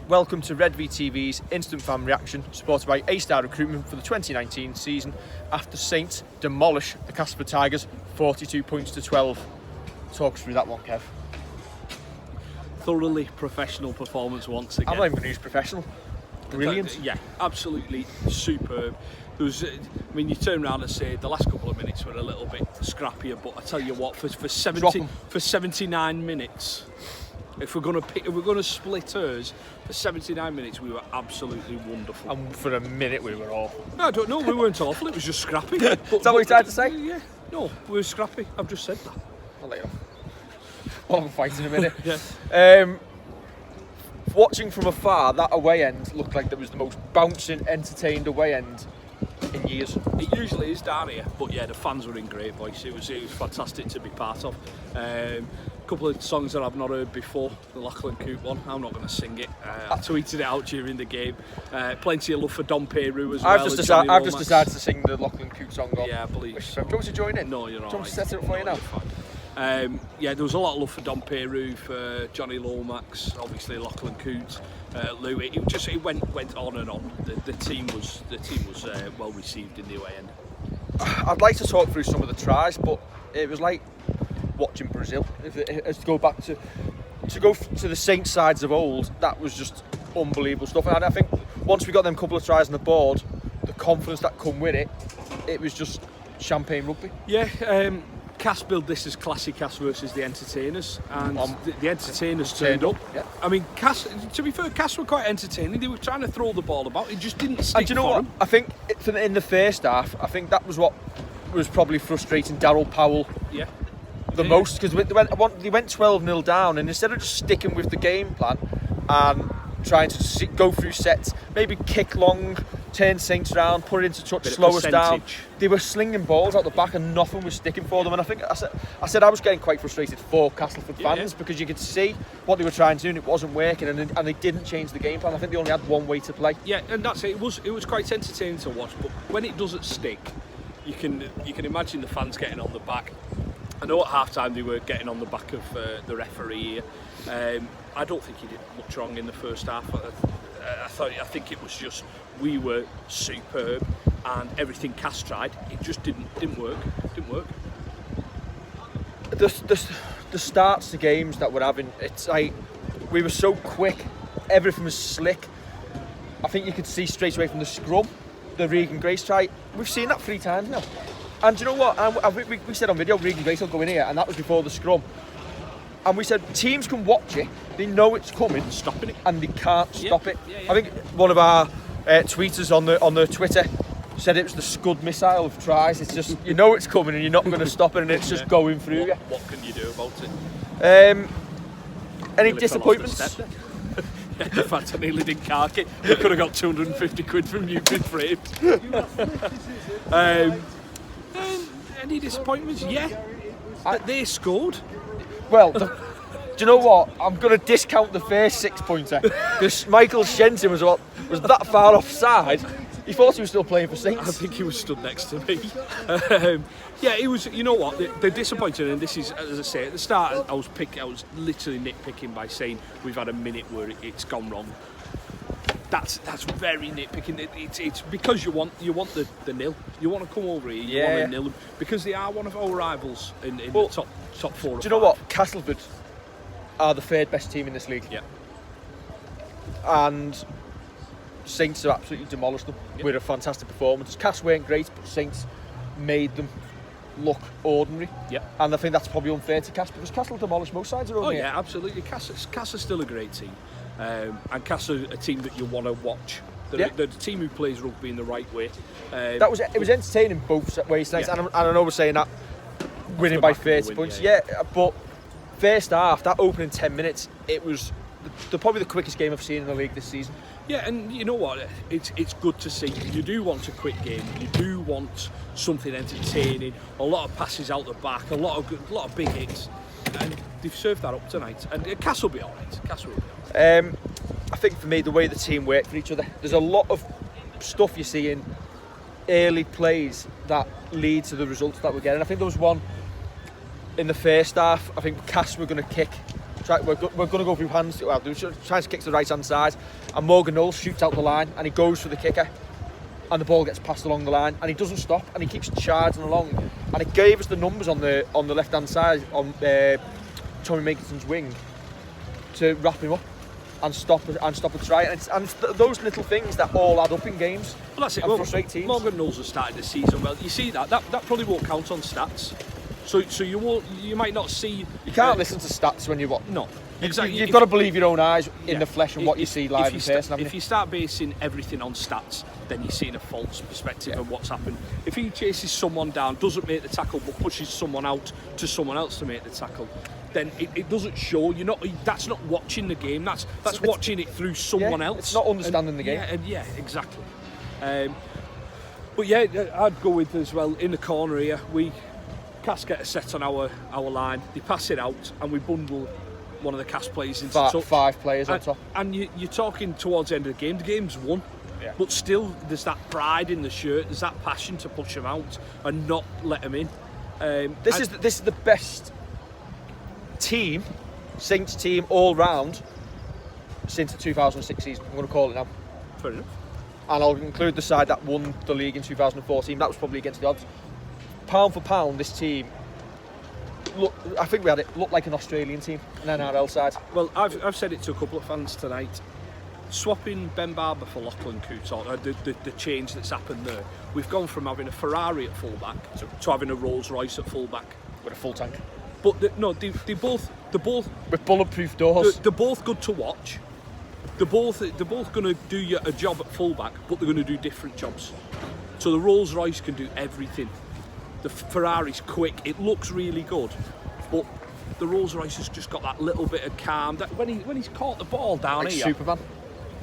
Welcome to Red VTV's Instant Fan Reaction, supported by A-Star Recruitment for the 2019 season after Saints demolish the Castleford Tigers 42 points to 12. Talk us through that one, Kev. Thoroughly professional performance once again. I'm not even going to use professional. Brilliant. Yeah, absolutely superb. There was, you turn around and say the last couple of minutes were a little bit scrappier, but I tell you what, for 79 minutes, if we're going to split hers, for 79 minutes we were absolutely wonderful. And for a minute we were awful. No, I don't know, we weren't awful, it was just scrappy. Is that what you tried to say? Yeah, no, we were scrappy, I've just said that. I'll let you know. We'll have a fight in a minute. Yeah. Watching from afar, that away end looked like there was the most bouncing, entertained away end in years. It usually is down here, but yeah, the fans were in great voice. It was fantastic to be part of. A couple of songs that I've not heard before, the Lachlan Coote one. I'm not going to sing it. I tweeted it out during the game. Plenty of love for Don Peru as well. I've just decided to sing the Lachlan Coote song on. Yeah, please. Do you want to join in? No, you're all right. Do you want to set it up for you now? Yeah, there was a lot of love for Don Peru, for Johnny Lomax, obviously Lachlan Coote, Lou. It went on and on. The team was well received in the away end. I'd like to talk through some of the tries, but it was like watching Brazil. To go back to the Saints sides of old, that was just unbelievable stuff. And I think once we got them couple of tries on the board, the confidence that come with it, it was just champagne rugby. Yeah. Cass billed this as classic Cass versus the Entertainers, and the Entertainers turned up. Yeah. I mean, Cass, to be fair, Cass were quite entertaining. They were trying to throw the ball about. It just didn't stick. And do you know what? I think in the first half, I think that was what was probably frustrating Daryl Powell the most, because they went 12-0 down, and instead of just sticking with the game plan and trying to go through sets, maybe kick long, turn Saints around, put it into touch, slow us down. They were slinging balls out the back and nothing was sticking for them. And I think I said I was getting quite frustrated for Castleford fans because you could see what they were trying to do and it wasn't working, and they didn't change the game plan. I think they only had one way to play. Yeah, and that's it. It was quite entertaining to watch, but when it doesn't stick, you can imagine the fans getting on the back. I know at half-time they were getting on the back of the referee here. I don't think he did much wrong in the first half. I think it was just we were superb, and everything Cass tried, it just didn't work. The starts to games that we're having, it's like we were so quick, everything was slick. I think you could see straight away from the scrum, the Regan Grace try. We've seen that 3 times now. And do you know what? We said on video, Regan Grace will go in here, and that was before the scrum. And we said teams can watch it, they know it's coming, stopping it, and they can't stop it. Yeah. I think one of our tweeters on the Twitter said it was the Scud missile of tries. It's just, you know it's coming and you're not going to stop it, and it's just going through you. What can you do about it? Any disappointments? The fact I nearly didn't cark it. We could have got 250 quid from Newton Frames. Any disappointments? Yeah. They scored. Well, do you know what? I'm going to discount the first 6-pointer because Michael Shenton was that far offside. He thought he was still playing for Saints. I think he was stood next to me. Yeah, it was. You know what? They're disappointed, and this is, as I say, at the start, I was literally nitpicking by saying we've had a minute where it's gone wrong. That's very nitpicking. It's because you want the nil. You want to come over here. You want to nil them because they are one of our rivals in the top 4. Do you know what? Castleford are the 3rd best team in this league. Yeah. And Saints have absolutely demolished them with a fantastic performance. Cass weren't great, but Saints made them look ordinary. Yeah. And I think that's probably unfair to Cass because Cass will demolish most sides around here. Oh yeah, absolutely. Cass is still a great team. And Cass are a team that you want to watch. They're a team who plays rugby in the right way. It was entertaining both ways tonight, and I know we're saying that winning by 30 points. But first half, that opening 10 minutes, it was probably the quickest game I've seen in the league this season. Yeah, and you know what? It's good to see. You do want a quick game. You do want something entertaining. A lot of passes out the back. A lot of big hits, and they've served that up tonight. And Cass will be all right. I think for me, the way the team work for each other, there's a lot of stuff you see in early plays that lead to the results that we're getting. I think there was one in the first half. I think Cass were going to kick we're going to go through hands. Well, they're trying to kick to the right hand side, and Morgan Knowles shoots out the line, and he goes for the kicker, and the ball gets passed along the line, and he doesn't stop, and he keeps charging along, and it gave us the numbers on the left hand side on Tommy Makinson's wing to wrap him up and stop a try, and it's those little things that all add up in games. Well, that's it. And frustrate teams. Morgan Knowles has started the season well. You see that probably won't count on stats. So you might not see. You can't listen to stats when you watch. No, exactly. You've got to believe your own eyes in the flesh and what you see live in person. If you start basing everything on stats, then you're seeing a false perspective of what's happened. If he chases someone down, doesn't make the tackle, but pushes someone out to someone else to make the tackle, then it doesn't show. That's not watching the game. That's watching it through someone else. It's not understanding the game. Yeah, exactly. But yeah, I'd go with as well in the corner here. Cass get a set on our line. They pass it out, and we bundle one of the Cass players into touch. 5 players on top. And you're talking towards the end of the game. The game's won. Yeah. But still, there's that pride in the shirt. There's that passion to push them out and not let them in. This is the best team, Saints team all round since the 2006 season. I'm going to call it now. Fair enough. And I'll include the side that won the league in 2014. That was probably against the odds. Pound for pound, this team I think we had it looked like an Australian team, an NRL side. Well, I've said it to a couple of fans tonight. Swapping Ben Barber for Lachlan Coote, the change that's happened there. We've gone from having a Ferrari at fullback to having a Rolls Royce at fullback with a full tank. But they're both with bulletproof doors. They're both good to watch. They're both going to do you a job at fullback, but they're going to do different jobs. So the Rolls Royce can do everything. The Ferrari's quick. It looks really good, but the Rolls Royce has just got that little bit of calm. That when he's caught the ball down like here, Superman,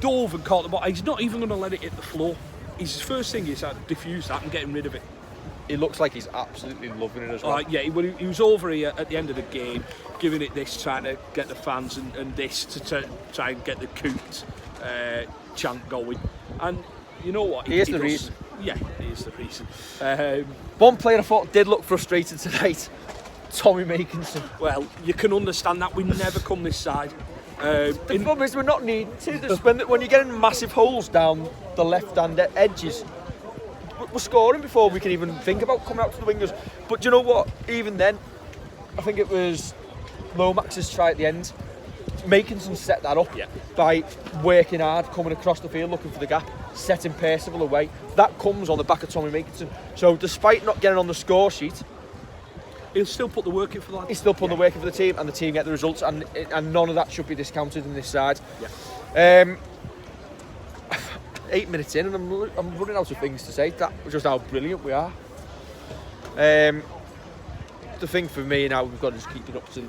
dove and caught the ball. He's not even going to let it hit the floor. His first thing is to diffuse that and getting rid of it. He looks like he's absolutely loving it as well. Yeah, he was over here at the end of the game, giving it this, trying to get the fans and this to try and get the Coote chant going. And you know what? He is the reason. Yeah, he is the reason. One player I thought did look frustrated tonight, Tommy Makinson. Well, you can understand that. We never come this side. The problem is we're not needing to. When you're getting massive holes down the left-hand edges, we're scoring before we can even think about coming out to the wingers. But do you know what? Even then, I think it was Lomax's try at the end. Makinson set that up by working hard, coming across the field, looking for the gap, setting Percival away. That comes on the back of Tommy Makinson. So despite not getting on the score sheet, he'll still put the work in for the lads. He's still putting the work in for the team, and the team get the results, and none of that should be discounted in this side. Yeah. 8 minutes in, and I'm running out of things to say. That was just how brilliant we are. The thing for me now, we've got to just keep it up to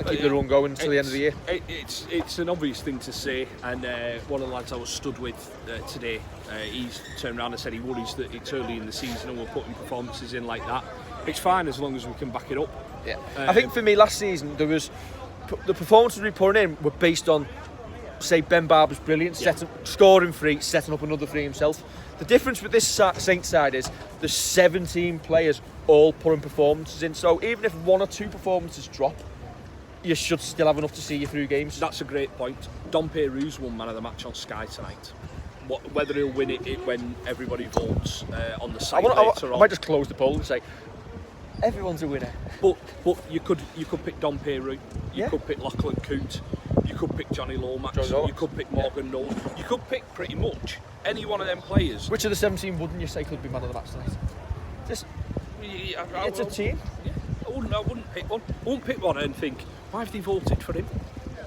keep the run going until the end of the year. It's an obvious thing to say, and one of the lads I was stood with today, he's turned around and said he worries that it's early in the season and we're putting performances in like that. It's fine as long as we can back it up. Yeah, I think for me last season the performances we put in were based on, say, Ben Barber's brilliant, scoring 3, setting up another 3 himself. The difference with this Saints side is there's 17 players all putting performances in. So even if 1 or 2 performances drop, you should still have enough to see you through games. That's a great point. Dom Peru's won man of the match on Sky tonight. Whether he'll win it when everybody votes on the site later on. I might just close the poll and say everyone's a winner. But you could pick Dom Peru. You could pick Lachlan Coote. You could pick Johnny Lomax. You could pick Morgan Knowles. You could pick pretty much any one of them players. Which of the 17 wouldn't you say could be man of the match tonight? It's a team. Yeah. I wouldn't pick one. I wouldn't pick one and think, why have they voted for him? Yeah.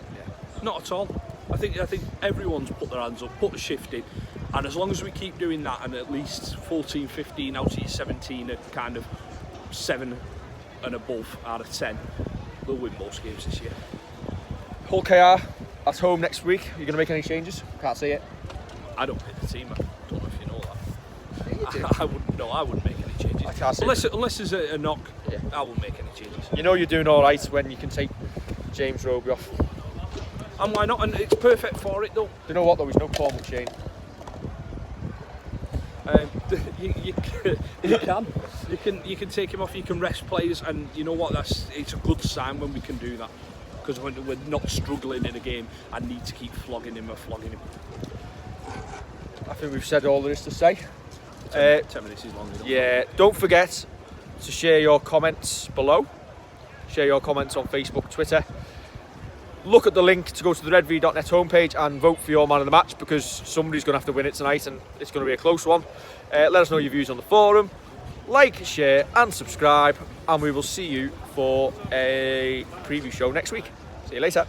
Not at all. I think everyone's put their hands up, put the shift in, and as long as we keep doing that, and at least 14, 15 out of your 17 are kind of 7 and above out of 10, we'll win most games this year. Hull KR at home next week. Are you going to make any changes? Can't see it. I don't pick the team. I don't know if you know that. Yeah, you do. I wouldn't make any changes. I can't see unless there's a knock, I won't make any changes. You know you're doing all right when you can take James Roby off. And why not? And it's perfect for it though. Do you know what though? He's no Paul McShane. You can take him off. You can rest players, and you know what? It's a good sign when we can do that. because when we're not struggling in a game, I need to keep flogging him. I think we've said all there is to say. 10 minutes is long enough. Yeah, don't forget to share your comments below. Share your comments on Facebook, Twitter. Look at the link to go to the redv.net homepage and vote for your man of the match, because somebody's going to have to win it tonight and it's going to be a close one. Let us know your views on the forum. Like, share and subscribe, and we will see you for a preview show next week. See you later.